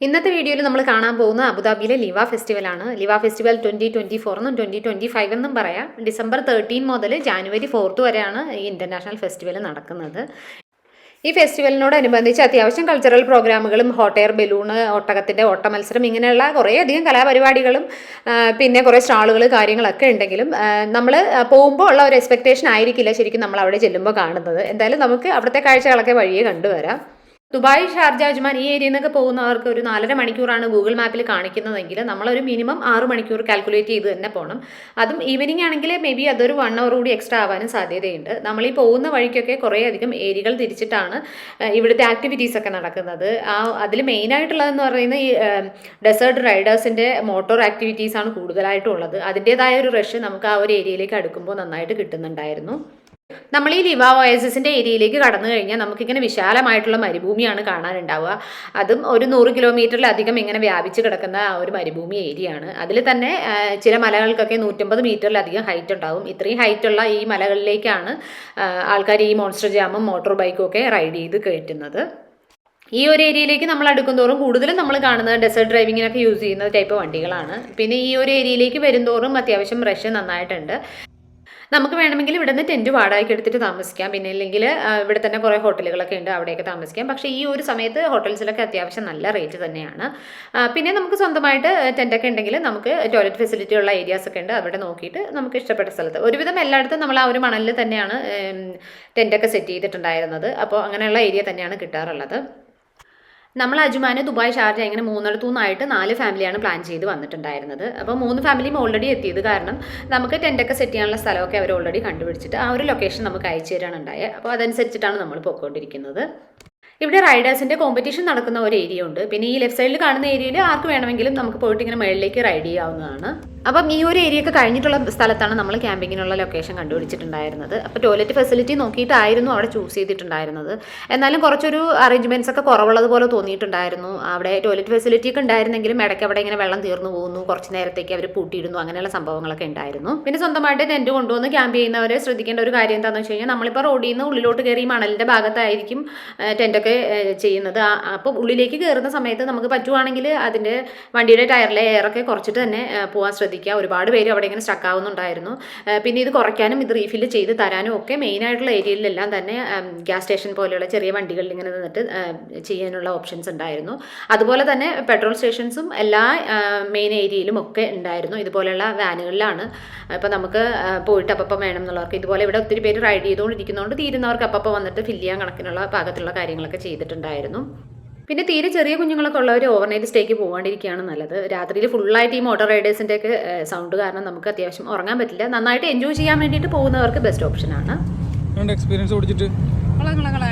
ഇന്നത്തെ വീഡിയോയിൽ നമ്മൾ കാണാൻ പോകുന്ന അബുദാബിയിലെ ലിവ ഫെസ്റ്റിവലാണ്. ലിവ ഫെസ്റ്റിവൽ 2024 എന്നും 2025 എന്നും പറയാം. ഡിസംബർ 13 മുതൽ ജാനുവരി 4 വരെയാണ് ഈ ഇൻ്റർനാഷണൽ ഫെസ്റ്റിവൽ നടക്കുന്നത്. ഈ ഫെസ്റ്റിവലിനോടനുബന്ധിച്ച് അത്യാവശ്യം കൾച്ചറൽ പ്രോഗ്രാമുകളും ഹോട്ട് എയർ ബലൂണ്, ഒട്ടകത്തിൻ്റെ ഓട്ട മത്സരം, ഇങ്ങനെയുള്ള കുറേയധികം കലാപരിപാടികളും പിന്നെ കുറേ സ്റ്റാളുകൾ കാര്യങ്ങളൊക്കെ ഉണ്ടെങ്കിലും നമ്മൾ പോകുമ്പോൾ ഉള്ള ഒരു എക്സ്പെക്റ്റേഷൻ ആയിരിക്കില്ല ശരിക്കും നമ്മൾ അവിടെ ചെല്ലുമ്പോൾ കാണുന്നത്. എന്തായാലും നമുക്ക് അവിടുത്തെ കാഴ്ചകളൊക്കെ വഴിയെ കണ്ടുവരാം. ദുബായ്, ഷാർജ, അജ്മാൻ ഈ ഏരിയയിൽ നിന്നൊക്കെ പോകുന്നവർക്ക് ഒരു 4.5 മണിക്കൂറാണ് ഗൂഗിൾ മാപ്പിൽ കാണിക്കുന്നതെങ്കിൽ നമ്മളൊരു മിനിമം 6 മണിക്കൂർ കാൽക്കുലേറ്റ് ചെയ്ത് തന്നെ പോകണം. അതും ഈവനിങ് ആണെങ്കിൽ മേ ബി അതൊരു 1 അവർ കൂടി എക്സ്ട്രാ ആവാനും സാധ്യതയുണ്ട്. നമ്മൾ ഈ പോകുന്ന വഴിക്കൊക്കെ കുറേ അധികം ഏരിയകൾ തിരിച്ചിട്ടാണ് ഇവിടുത്തെ ആക്ടിവിറ്റീസ് ഒക്കെ നടക്കുന്നത്. അതിൽ മെയിനായിട്ടുള്ളതെന്ന് പറയുന്നത് ഈ ഡെസേർട്ട് റൈഡേഴ്സിൻ്റെ മോട്ടോർ ആക്ടിവിറ്റീസാണ് കൂടുതലായിട്ടും ഉള്ളത്. അതിൻ്റേതായ ഒരു റഷ് നമുക്ക് ആ ഒരു ഏരിയയിലേക്ക് അടുക്കുമ്പോൾ നന്നായിട്ട് കിട്ടുന്നുണ്ടായിരുന്നു. നമ്മൾ ഈ ലിവ ഒയാസിസിൻ്റെ ഏരിയയിലേക്ക് കടന്നു കഴിഞ്ഞാൽ നമുക്കിങ്ങനെ വിശാലമായിട്ടുള്ള മരുഭൂമിയാണ് കാണാനുണ്ടാവുക. അതും ഒരു 100 കിലോമീറ്ററിലധികം ഇങ്ങനെ വ്യാപിച്ച് കിടക്കുന്ന ആ ഒരു മരുഭൂമി ഏരിയയാണ്. അതിൽ തന്നെ ചില മലകൾക്കൊക്കെ 150 മീറ്ററിലധികം ഹൈറ്റ് ഉണ്ടാവും. ഇത്രയും ഹൈറ്റുള്ള ഈ മലകളിലേക്കാണ് ആൾക്കാർ ഈ മോൺസ്റ്റർ ജാമും മോട്ടോർ ബൈക്കും ഒക്കെ റൈഡ് ചെയ്ത് കയറ്റുന്നത്. ഈ ഒരു ഏരിയയിലേക്ക് നമ്മൾ അടുക്കുന്തോറും കൂടുതലും നമ്മൾ കാണുന്നത് ഡെസേർട്ട് ഡ്രൈവിങ്ങിനൊക്കെ യൂസ് ചെയ്യുന്ന ടൈപ്പ് വണ്ടികളാണ്. പിന്നെ ഈ ഒരു ഏരിയയിലേക്ക് വരുന്തോറും അത്യാവശ്യം റഷ് നന്നായിട്ടുണ്ട്. നമുക്ക് വേണമെങ്കിൽ ഇവിടെ നിന്ന് ടെൻറ്റ് വാടകയ്ക്ക് എടുത്തിട്ട് താമസിക്കാം. പിന്നെ ഇല്ലെങ്കിൽ ഇവിടെ തന്നെ കുറേ ഹോട്ടലുകളൊക്കെ ഉണ്ട്, അവിടെയൊക്കെ താമസിക്കാം. പക്ഷേ ഈ ഒരു സമയത്ത് ഹോട്ടൽസിലൊക്കെ അത്യാവശ്യം നല്ല റേറ്റ് തന്നെയാണ്. പിന്നെ നമുക്ക് സ്വന്തമായിട്ട് ടെൻറ്റൊക്കെ ഉണ്ടെങ്കിൽ നമുക്ക് ടോയ്ലറ്റ് ഫെസിലിറ്റി ഉള്ള ഏരിയാസ് ഒക്കെ ഉണ്ട്. അവിടെ നോക്കിയിട്ട് നമുക്ക് ഇഷ്ടപ്പെട്ട സ്ഥലത്ത് ഒരുവിധം എല്ലായിടത്തും നമ്മൾ ആ ഒരു മണലിൽ തന്നെയാണ് ടെൻറ്റൊക്കെ സെറ്റ് ചെയ്തിട്ടുണ്ടായിരുന്നത്. അപ്പോൾ അങ്ങനെയുള്ള ഏരിയ തന്നെയാണ് കിട്ടാറുള്ളത്. നമ്മൾ അജ്മാന്, ദുബായ്, ഷാർജ ഇങ്ങനെ 3 നിന്നായിട്ട് 4 ഫാമിലിയാണ് പ്ലാൻ ചെയ്ത് വന്നിട്ടുണ്ടായിരുന്നത്. അപ്പോൾ 3 ഫാമിലിയും ഓൾറെഡി എത്തിയത് കാരണം നമുക്ക് ടെൻറ്റൊക്കെ സെറ്റ് ചെയ്യാനുള്ള സ്ഥലമൊക്കെ അവർ ഓൾറെഡി കണ്ടുപിടിച്ചിട്ട് ആ ഒരു ലൊക്കേഷൻ നമുക്ക് അയച്ചു തരാണ് ഉണ്ടായത്. അപ്പോൾ അതനുസരിച്ചിട്ടാണ് നമ്മൾ പോയിക്കൊണ്ടിരിക്കുന്നത്. ഇവിടെ റൈഡേഴ്സിൻ്റെ കോമ്പറ്റീഷൻ നടക്കുന്ന ഒരു ഏരിയ ഉണ്ട്. പിന്നെ ഈ ലെഫ്റ്റ് സൈഡിൽ കാണുന്ന ഏരിയയിൽ ആർക്ക് വേണമെങ്കിലും നമുക്ക് പോയിട്ട് ഇങ്ങനെ മുകളിലേക്ക് റൈഡ് ചെയ്യാവുന്നതാണ്. അപ്പം ഈ ഒരു ഏരിയയൊക്കെ കഴിഞ്ഞിട്ടുള്ള സ്ഥലത്താണ് നമ്മൾ ക്യാമ്പിങ്ങിനുള്ള ലൊക്കേഷൻ കണ്ടുപിടിച്ചിട്ടുണ്ടായിരുന്നത്. അപ്പോൾ ടോയ്ലറ്റ് ഫെസിലിറ്റി നോക്കിയിട്ടായിരുന്നു അവിടെ ചൂസ് ചെയ്തിട്ടുണ്ടായിരുന്നത്. എന്നാലും കുറച്ചൊരു അറേഞ്ച്മെൻറ്റ്സ് ഒക്കെ കുറവുള്ളതുപോലെ തോന്നിയിട്ടുണ്ടായിരുന്നു. അവിടെ ടോയ്ലറ്റ് ഫെസിലിറ്റി ഒക്കെ ഉണ്ടായിരുന്നെങ്കിലും ഇടയ്ക്ക് അവിടെ ഇങ്ങനെ വെള്ളം തീർന്നു പോകുന്നു, കുറച്ച് നേരത്തേക്ക് അവർ പൂട്ടിയിടുന്നു, അങ്ങനെയുള്ള സംഭവങ്ങളൊക്കെ ഉണ്ടായിരുന്നു. പിന്നെ സ്വന്തമായിട്ട് ടെൻറ്റ് കൊണ്ടുവന്ന് ക്യാമ്പ് ചെയ്യുന്നവരെ ശ്രദ്ധിക്കേണ്ട ഒരു കാര്യം എന്താണെന്ന് വെച്ച് കഴിഞ്ഞാൽ നമ്മളിപ്പോൾ റോഡിൽ നിന്ന് ഉള്ളിലോട്ട് കയറി മണലിൻ്റെ ഭാഗത്തായിരിക്കും ടെൻറ്റൊക്കെ ചെയ്യുന്നത്. അപ്പോൾ ഉള്ളിലേക്ക് കയറുന്ന സമയത്ത് നമുക്ക് പറ്റുവാണെങ്കിൽ അതിൻ്റെ വണ്ടിയുടെ ടയറിലെ എയറൊക്കെ കുറച്ചിട്ട് തന്നെ പോകാൻ ശ്രദ്ധിക്കുക. ഒരുപാട് പേര് അവിടെ ഇങ്ങനെ സ്റ്റക്ക് ആവുന്നുണ്ടായിരുന്നു. പിന്നെ ഇത് കുറയ്ക്കാനും ഇത് റീഫില്ല് ചെയ്ത് തരാനും ഒക്കെ മെയിനായിട്ടുള്ള ഏരിയയിലെല്ലാം തന്നെ ഗ്യാസ് സ്റ്റേഷൻ പോലെയുള്ള ചെറിയ വണ്ടികളിൽ ഇങ്ങനെ നിന്നിട്ട് ചെയ്യാനുള്ള ഓപ്ഷൻസ് ഉണ്ടായിരുന്നു. അതുപോലെ തന്നെ പെട്രോൾ സ്റ്റേഷൻസും എല്ലാ മെയിൻ ഏരിയയിലും ഒക്കെ ഉണ്ടായിരുന്നു. ഇതുപോലെയുള്ള വാനുകളിലാണ് ഇപ്പോൾ നമുക്ക് പോയിട്ട് അപ്പം വേണം എന്നുള്ളവർക്ക്, ഇതുപോലെ ഇവിടെ ഒത്തിരി പേര് റൈഡ് ചെയ്തുകൊണ്ടിരിക്കുന്നതുകൊണ്ട് തീരുന്നവർക്ക് അപ്പം വന്നിട്ട് ഫില്ല് ചെയ്യാൻ കണക്കിനുള്ള പാകത്തിലുള്ള കാര്യങ്ങളൊക്കെ ചെയ്തിട്ടുണ്ടായിരുന്നു. പിന്നെ തീരെ ചെറിയ കുഞ്ഞുങ്ങളൊക്കെ ഉള്ളവർ ഓവർനൈറ്റ് സ്റ്റേക്ക് പോകാണ്ടിരിക്കുകയാണ് നല്ലത്. രാത്രിയിൽ ഫുള്ളായിട്ട് ഈ മോട്ടോർ റൈഡേഴ്സിൻ്റെ ഒക്കെ സൗണ്ട് കാരണം നമുക്ക് അത്യാവശ്യം ഉറങ്ങാൻ പറ്റില്ല. നന്നായിട്ട് എൻജോയ് ചെയ്യാൻ വേണ്ടിയിട്ട് പോകുന്നവർക്ക് ബെസ്റ്റ് ഓപ്ഷനാണ്. എക്സ്പീരിയൻസ് ഓടിച്ചിട്ട്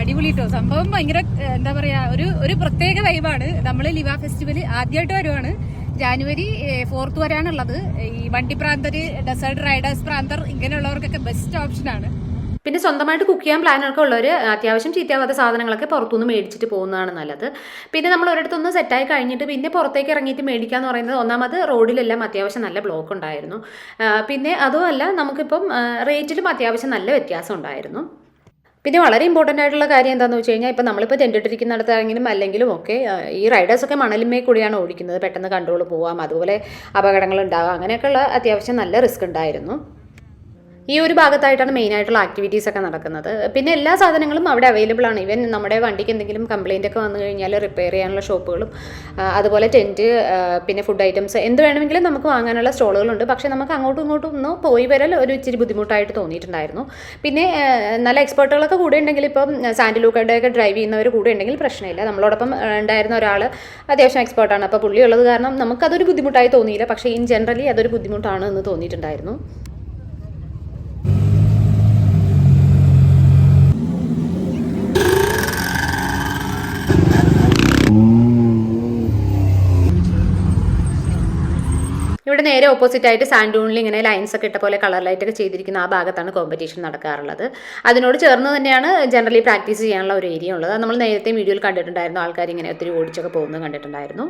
അടിപൊളി കേട്ടോ. സംഭവം ഭയങ്കര എന്താ പറയാ, ഒരു പ്രത്യേക വൈബാണ്. നമ്മൾ ലിവ ഫെസ്റ്റിവൽ ആദ്യമായിട്ട് വരുവാണ്. ജാനുവരി 4 വരെയാണുള്ളത്. ഈ വണ്ടി പ്രാന്തര്, ഡെസേർട്ട് റൈഡേഴ്സ് പ്രാന്തർ ഇങ്ങനെയുള്ളവർക്കൊക്കെ ബെസ്റ്റ് ഓപ്ഷനാണ്. പിന്നെ സ്വന്തമായിട്ട് കുക്ക് ചെയ്യാൻ പ്ലാനൊക്കെ ഉള്ളവർ അത്യാവശ്യം ചീത്തയാവാത്ത സാധനങ്ങളൊക്കെ പുറത്തുനിന്ന് മേടിച്ചിട്ട് പോകുന്നതാണ് നല്ലത്. പിന്നെ നമ്മൾ ഒരിടത്തൊന്ന് സെറ്റായി കഴിഞ്ഞിട്ട് പിന്നെ പുറത്തേക്ക് ഇറങ്ങിയിട്ട് മേടിക്കുക എന്ന് പറയുന്നത്, ഒന്നാമത് റോഡിലെല്ലാം അത്യാവശ്യം നല്ല ബ്ലോക്ക് ഉണ്ടായിരുന്നു. പിന്നെ അതുമല്ല നമുക്കിപ്പം റേറ്റിലും അത്യാവശ്യം നല്ല വ്യത്യാസം ഉണ്ടായിരുന്നു. പിന്നെ വളരെ ഇമ്പോർട്ടൻ്റ് ആയിട്ടുള്ള കാര്യം എന്താണെന്ന് വെച്ച് കഴിഞ്ഞാൽ ഇപ്പോൾ നമ്മളിപ്പോൾ ടെൻറ്റിട്ടിരിക്കുന്നിടത്താണെങ്കിലും അല്ലെങ്കിലും ഒക്കെ ഈ റൈഡേഴ്സൊക്കെ മണലിന്മേൽ കൂടിയാണ് ഓടിക്കുന്നത്. പെട്ടെന്ന് കൺട്രോൾ പോവാം, അതുപോലെ അപകടങ്ങൾ ഉണ്ടാകാം, അങ്ങനെയൊക്കെയുള്ള അത്യാവശ്യം നല്ല റിസ്ക് ഉണ്ടായിരുന്നു. ഈ ഒരു ഭാഗത്തായിട്ടാണ് മെയിനായിട്ടുള്ള ആക്ടിവിറ്റീസ് ഒക്കെ നടക്കുന്നത്. പിന്നെ എല്ലാ സാധനങ്ങളും അവിടെ അവൈലബിൾ ആണ്. ഈവൻ നമ്മുടെ വണ്ടിക്ക് എന്തെങ്കിലും കംപ്ലയിൻ്റ് ഒക്കെ വന്നു കഴിഞ്ഞാൽ റിപ്പയർ ചെയ്യാനുള്ള ഷോപ്പുകളും അതുപോലെ ടെൻറ്റ്, പിന്നെ ഫുഡ് ഐറ്റംസ് എന്ത് വേണമെങ്കിലും നമുക്ക് വാങ്ങാനുള്ള സ്റ്റോളുകളുണ്ട്. പക്ഷേ നമുക്ക് അങ്ങോട്ടും ഇങ്ങോട്ടും ഒന്ന് പോയി വരൽ ഒരു ഇച്ചിരി ബുദ്ധിമുട്ടായിട്ട് തോന്നിയിട്ടുണ്ടായിരുന്നു. പിന്നെ നല്ല എക്സ്പേർട്ടുകളൊക്കെ കൂടെ ഉണ്ടെങ്കിൽ ഇപ്പം സാൻഡിലൂക്കയുടെയൊക്കെ ഡ്രൈവ് ചെയ്യുന്നവർ കൂടെ ഉണ്ടെങ്കിൽ പ്രശ്നമില്ല. നമ്മളോടൊപ്പം ഉണ്ടായിരുന്ന ഒരാൾ അത്യാവശ്യം എക്സ്പേർട്ടാണ്. അപ്പോൾ പുള്ളി ഉള്ളത് കാരണം നമുക്കതൊരു ബുദ്ധിമുട്ടായി തോന്നിയില്ല. പക്ഷേ ഇൻ ജനറലി അതൊരു ബുദ്ധിമുട്ടാണ് എന്ന് തോന്നിയിട്ടുണ്ടായിരുന്നു. ഇവിടെ നേരെ ഓപ്പോസിറ്റ് ആയിട്ട് സാൻഡൂണിൽ ഇങ്ങനെ ലൈൻസ് ഒക്കെ ഇട്ട പോലെ കളർ ലൈറ്റ് ഒക്കെ ചെയ്തിരിക്കുന്ന ആ ഭാഗത്താണ് കോമ്പറ്റീഷൻ നടക്കാറുള്ളത്. അതിനോട് ചേർന്ന് തന്നെയാണ് ജനറലി പ്രാക്ടീസ് ചെയ്യാനുള്ള ഒരു ഏരിയ ഉള്ളത്. അത് നമ്മൾ നേരത്തെ വീഡിയോയിൽ കണ്ടിട്ടുണ്ടായിരുന്നു. ആൾക്കാർ ഇങ്ങനെ ഒത്തിരി ഓടിച്ചൊക്കെ പോകുന്നത് കണ്ടിട്ടുണ്ടായിരുന്നു.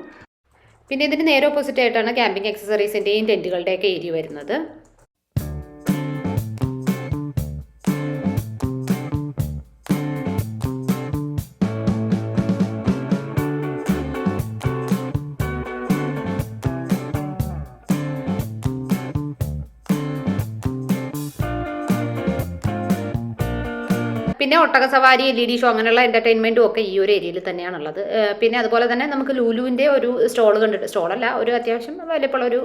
പിന്നെ ഇതിന് നേരെ ഓപ്പോസിറ്റ് ആയിട്ടാണ് ക്യാമ്പിംഗ് എക്സസറീസിൻ്റെയും ടെൻറ്റുകളുടെയൊക്കെ ഏരിയ വരുന്നത്. പിന്നെ ഒട്ടക സവാരി, LED ഷോ അങ്ങനെയുള്ള എൻ്റർടൈൻമെൻറ്റും ഒക്കെ ഈ ഒരു ഏരിയയിൽ തന്നെയാണുള്ളത്. പിന്നെ അതുപോലെ തന്നെ നമുക്ക് ലുലുവിൻ്റെ ഒരു സ്റ്റോൾ കണ്ടിട്ട്, സ്റ്റോളല്ല, ഒരു അത്യാവശ്യം വലിപ്പമുള്ള ഒരു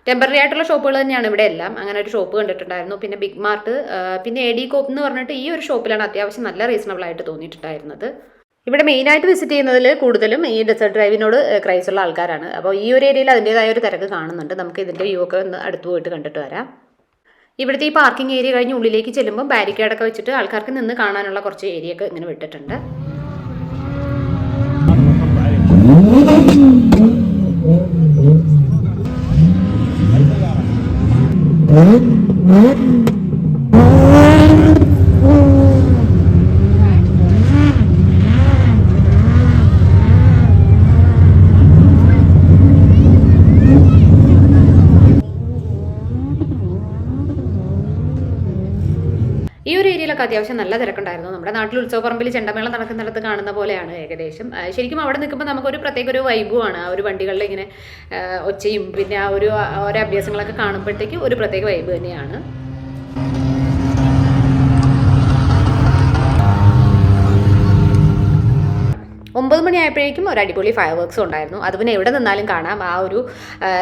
ടെമ്പററി ആയിട്ടുള്ള ഷോപ്പുകൾ തന്നെയാണ് ഇവിടെ എല്ലാം. അങ്ങനെ ഒരു ഷോപ്പ് കണ്ടിട്ടുണ്ടായിരുന്നു. പിന്നെ ബിഗ് മാർട്ട്, പിന്നെ AD കോപ്പ് എന്ന് പറഞ്ഞിട്ട് ഈ ഒരു ഷോപ്പിലാണ് അത്യാവശ്യം നല്ല റീസണബിൾ ആയിട്ട് തോന്നിയിട്ടുണ്ടായിരുന്നത്. ഇവിടെ മെയിനായിട്ട് വിസിറ്റ് ചെയ്യുന്നതിൽ കൂടുതലും ഈ ഡെസേർട്ട് ഡ്രൈവിനോട് ക്രൈസുള്ള ആൾക്കാരാണ്. അപ്പോൾ ഈ ഒരു ഏരിയയിൽ അതിൻ്റേതായ ഒരു തിരക്ക് കാണുന്നുണ്ട്. നമുക്ക് ഇതിൻ്റെ വ്യൂ ഒക്കെ ഒന്ന് അടുത്ത് പോയിട്ട് കണ്ടിട്ട് വരാം. ഇവിടുത്തെ ഈ പാർക്കിംഗ് ഏരിയ കഴിഞ്ഞ് ഉള്ളിലേക്ക് ചെല്ലുമ്പോൾ ബാരിക്കേഡൊക്കെ വെച്ചിട്ട് ആൾക്കാർക്ക് നിന്ന് കാണാനുള്ള കുറച്ച് ഏരിയ ഒക്കെ ഇങ്ങനെ വിട്ടിട്ടുണ്ട്. ഈ ഒരു ഏരിയയിലൊക്കെ അത്യാവശ്യം നല്ല തിരക്കുണ്ടായിരുന്നു. നമ്മുടെ നാട്ടിൽ ഉത്സവപ്പറമ്പിൽ ചെണ്ടമേളം നടക്കുന്നിടത്ത് കാണുന്ന പോലെയാണ് ഏകദേശം. ശരിക്കും അവിടെ നിൽക്കുമ്പോൾ നമുക്കൊരു പ്രത്യേക ഒരു വൈബുമാണ്. ആ ഒരു വണ്ടികളിൽ ഇങ്ങനെ ഒച്ചയും പിന്നെ ആ ഒരു ഓരോ അഭ്യാസങ്ങളൊക്കെ കാണുമ്പോഴത്തേക്കും ഒരു പ്രത്യേക വൈബ് തന്നെയാണ്. ഒമ്പത് മണിയായപ്പോഴേക്കും ഒരു അടിപൊളി ഫയർ വർക്ക്സും ഉണ്ടായിരുന്നു. അത് പിന്നെ എവിടെ നിന്നാലും കാണാം. ആ ഒരു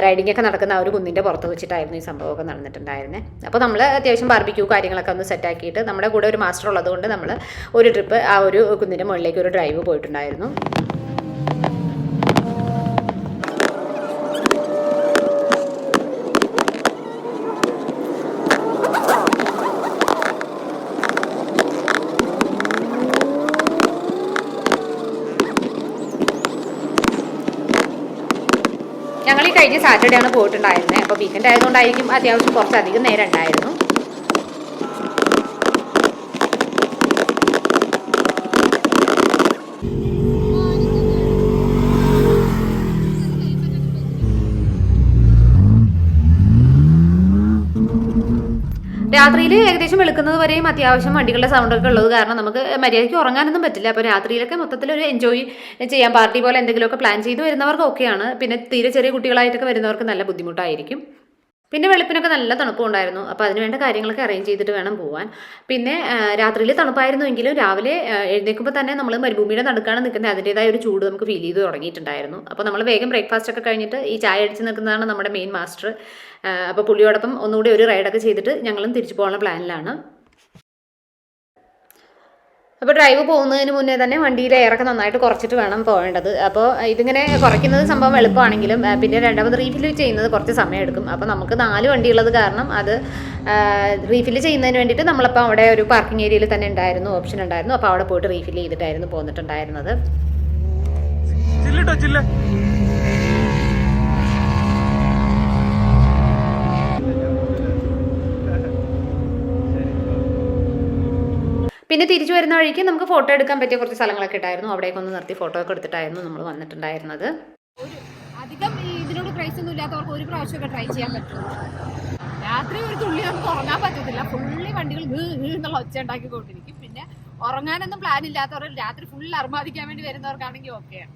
റൈഡിംഗ് ഒക്കെ നടക്കുന്ന ആ ഒരു കുന്നിൻ്റെ പുറത്ത് വെച്ചിട്ടായിരുന്നു ഈ സംഭവമൊക്കെ നടന്നിട്ടുണ്ടായിരുന്നത്. അപ്പോൾ നമ്മൾ അത്യാവശ്യം ബാർബിക്യൂ കാര്യങ്ങളൊക്കെ ഒന്ന് സെറ്റാക്കിയിട്ട് നമ്മുടെ കൂടെ ഒരു മാസ്റ്റർ ഉള്ളതുകൊണ്ട് നമ്മൾ ഒരു ട്രിപ്പ് ആ ഒരു കുന്നിൻ്റെ മുകളിലേക്ക് ഒരു ഡ്രൈവ് പോയിട്ടുണ്ടായിരുന്നു. ഞങ്ങൾ ഈ കഴിഞ്ഞ സാറ്റർഡേ ആണ് പോയിട്ടുണ്ടായിരുന്നത്. അപ്പോൾ വീക്കെൻഡ് ആയതുകൊണ്ടായിരിക്കും അത്യാവശ്യം കുറച്ചധികം നേരം ഉണ്ടായിരുന്നു. രാത്രിയിൽ ഏകദേശം വെളുക്കുന്നത് വരെയും അത്യാവശ്യം വണ്ടികളുടെ സൗണ്ടൊക്കെ ഉള്ളത് കാരണം നമുക്ക് മര്യാദയ്ക്ക് ഉറങ്ങാനൊന്നും പറ്റില്ല. അപ്പോൾ രാത്രിയിലൊക്കെ മൊത്തത്തിലൊരു എൻജോയ് ചെയ്യാൻ പാർട്ടി പോലെ എന്തെങ്കിലുമൊക്കെ പ്ലാൻ ചെയ്ത് വരുന്നവർക്ക് ഓക്കെയാണ്. പിന്നെ തീരെ ചെറിയ കുട്ടികളായിട്ടൊക്കെ വരുന്നവർക്ക് നല്ല ബുദ്ധിമുട്ടായിരിക്കും. പിന്നെ വെളുപ്പിനൊക്കെ നല്ല തണുപ്പുണ്ടായിരുന്നു. അപ്പോൾ അതിനുവേണ്ട കാര്യങ്ങളൊക്കെ അറേഞ്ച് ചെയ്തിട്ട് വേണം പോകാൻ. പിന്നെ രാത്രിയിൽ തണുപ്പായിരുന്നുവെങ്കിലും രാവിലെ എഴുന്നേൽക്കുമ്പോൾ തന്നെ നമ്മൾ മരുഭൂമിയുടെ നടുക്കാണ് നിൽക്കുന്നത്. അതിൻ്റേതായ ഒരു ചൂട് നമുക്ക് ഫീൽ ചെയ്ത് തുടങ്ങിയിട്ടുണ്ടായിരുന്നു. അപ്പോൾ നമ്മൾ വേഗം ബ്രേക്ക്ഫാസ്റ്റ് ഒക്കെ കഴിഞ്ഞിട്ട് ഈ ചായ അടിച്ച് നിൽക്കുന്നതാണ് നമ്മുടെ മെയിൻ മാസ്റ്റർ. അപ്പോൾ പുള്ളിയോടൊപ്പം ഒന്നുകൂടി ഒരു റൈഡൊക്കെ ചെയ്തിട്ട് ഞങ്ങളും തിരിച്ചു പോകാനുള്ള പ്ലാനിലാണ്. അപ്പോൾ ഡ്രൈവ് പോകുന്നതിന് മുന്നേ തന്നെ വണ്ടിയിലെ എയറൊക്കെ നന്നായിട്ട് കുറച്ചിട്ട് വേണം പോകേണ്ടത്. അപ്പോൾ ഇതിങ്ങനെ കുറയ്ക്കുന്നത് സംഭവം എളുപ്പമാണെങ്കിലും പിന്നെ രണ്ടാമത് റീഫിൽ ചെയ്യുന്നത് കുറച്ച് സമയം എടുക്കും. അപ്പോൾ നമുക്ക് 4 വണ്ടിയുള്ളത് കാരണം അത് റീഫിൽ ചെയ്യുന്നതിന് വേണ്ടിയിട്ട് നമ്മളപ്പോൾ അവിടെ ഒരു പാർക്കിംഗ് ഏരിയയിൽ തന്നെ ഉണ്ടായിരുന്നു, ഓപ്ഷൻ ഉണ്ടായിരുന്നു. അപ്പോൾ അവിടെ പോയിട്ട് റീഫിൽ ചെയ്തിട്ടായിരുന്നു പോന്നിട്ടുണ്ടായിരുന്നത്. പിന്നെ തിരിച്ചു വരുന്ന വഴിക്ക് നമുക്ക് ഫോട്ടോ എടുക്കാൻ പറ്റിയ കുറച്ച് സ്ഥലങ്ങളൊക്കെ ഉണ്ടായിരുന്നു. അവിടേക്ക് ഒന്ന് നിർത്തി ഫോട്ടോ ഒക്കെ എടുത്തിട്ടായിരുന്നു നമ്മൾ വന്നിട്ടുണ്ടായിരുന്നത്. അധികം ഇതിനോട് പ്രൈസ് ഒന്നും ഇല്ലാത്തവർക്ക് ഒരു പ്രാവശ്യമൊക്കെ ട്രൈ ചെയ്യാൻ പറ്റും. രാത്രി ഒരു തുള്ളി നമുക്ക് ഉറങ്ങാൻ പറ്റത്തില്ല. ഫുള്ളി വണ്ടികൾ എന്നുള്ള ഒച്ച ഉണ്ടാക്കിക്കൊണ്ടിരിക്കും. പിന്നെ ഉറങ്ങാനൊന്നും പ്ലാൻ ഇല്ലാത്തവർ രാത്രി ഫുൾ അർമാദിക്കാൻ വേണ്ടി വരുന്നവർക്കാണെങ്കിൽ ഓക്കെയാണ്.